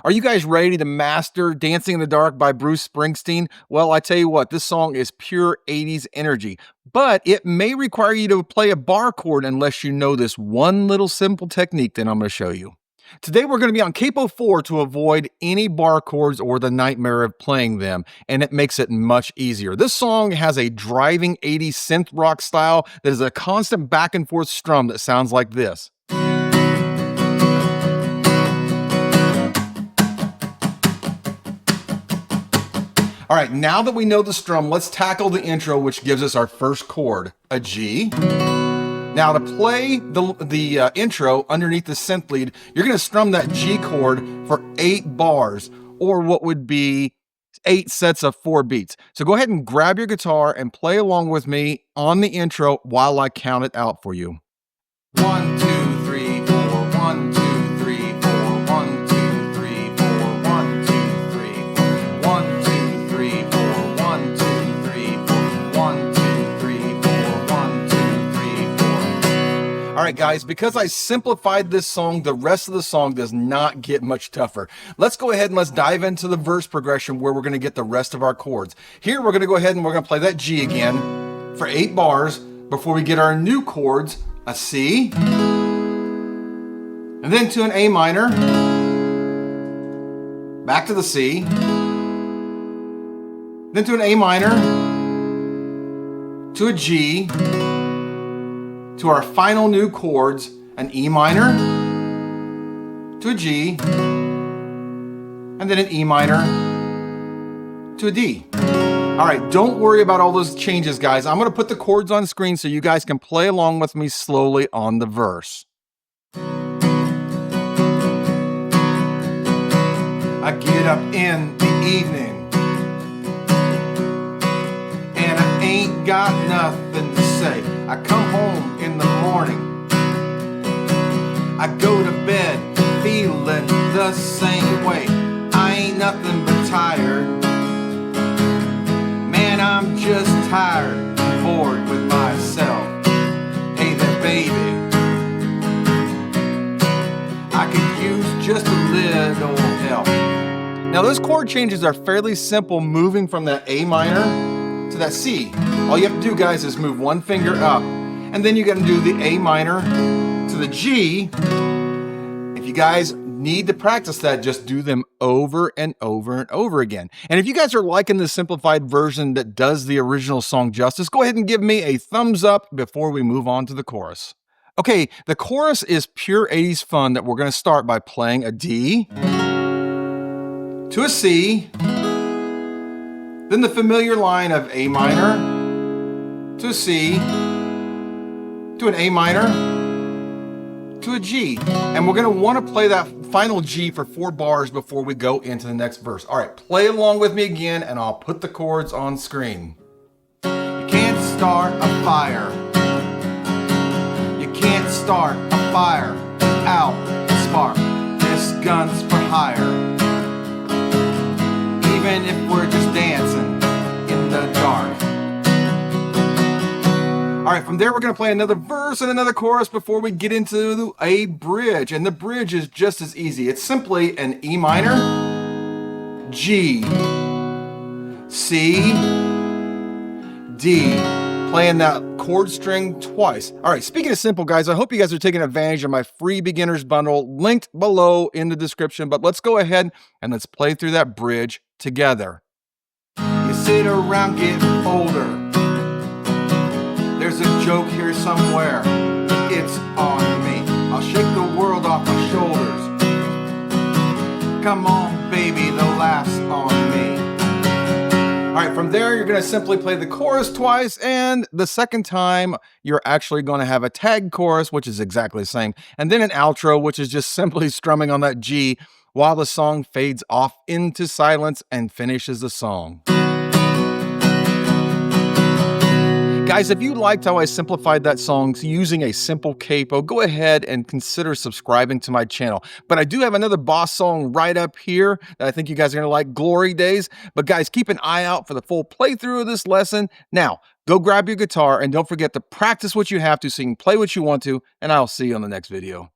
Are you guys ready to master Dancing in the Dark by Bruce Springsteen? Well, I tell you what, this song is pure 80s energy, but it may require you to play a bar chord unless you know this one little simple technique that I'm going to show you. Today we're going to be on Capo 4 to avoid any bar chords or the nightmare of playing them, and it makes it much easier. This song has a driving 80s synth rock style that is a constant back and forth strum that sounds like this. All right, now that we know the strum, let's tackle the intro, which gives us our first chord, a G. Now to play the intro underneath the synth lead, you're gonna strum that G chord for 8 bars, or what would be 8 sets of 4 beats. So go ahead and grab your guitar and play along with me on the intro while I count it out for you. 1, 2, 3, 4, 1, 2, 3, 4, 1, 2, 3, 4, 1, 2, 3, 4, 1, 2, 3, 4, 1, 2, 3, 4, 1, 2, 3, 4, 1, 2, 3, 4. All right, guys, because I simplified this song, the rest of the song does not get much tougher. Let's go ahead and let's dive into the verse progression where we're going to get the rest of our chords. Here, we're going to go ahead and we're going to play that G again for 8 bars before we get our new chords, a C, and then to an A minor, back to the C, then to an A minor, to a G, to our final new chords, an E minor, to a G, and then an E minor, to a D. All right, don't worry about all those changes, guys. I'm going to put the chords on screen so you guys can play along with me slowly on the verse. I get up in the evening and I ain't got nothing to say. I come home in the morning, I go to bed feeling the same way. I ain't nothing but tired. Man, I'm just tired and bored with myself. Hey there, baby, I could use just a little help. Now those chord changes are fairly simple, moving from that A minor to that C. All you have to do, guys, is move one finger up, and then you got to do the A minor to the G. If you guys need to practice that, just do them over and over and over again. And if you guys are liking the simplified version that does the original song justice, go ahead and give me a thumbs up before we move on to the chorus. Okay, the chorus is pure 80s fun that we're going to start by playing a D to a C, then the familiar line of A minor to a C, to an A minor, to a G. And we're going to want to play that final G for 4 bars before we go into the next verse. All right, play along with me again and I'll put the chords on screen. You can't start a fire. You can't start a fire without a spark. This gun's for hire. Even if we're just dancing in the dark. All right, from there, we're going to play another verse and another chorus before we get into a bridge. And the bridge is just as easy. It's simply an E minor, G, C, D, playing that chord string twice. All right, speaking of simple, guys, I hope you guys are taking advantage of my free beginners bundle linked below in the description. But let's go ahead and let's play through that bridge together. You sit around getting older. There's a joke here somewhere, it's on me. I'll shake the world off my shoulders. Come on, baby, the laugh's on me. All right, from there, you're gonna simply play the chorus twice, and the second time, you're actually gonna have a tag chorus, which is exactly the same, and then an outro, which is just simply strumming on that G while the song fades off into silence and finishes the song. Guys, if you liked how I simplified that song using a simple capo, go ahead and consider subscribing to my channel. But I do have another boss song right up here that I think you guys are going to like, Glory Days. But guys, keep an eye out for the full playthrough of this lesson. Now, go grab your guitar and don't forget to practice what you have to so you can play what you want to, and I'll see you on the next video.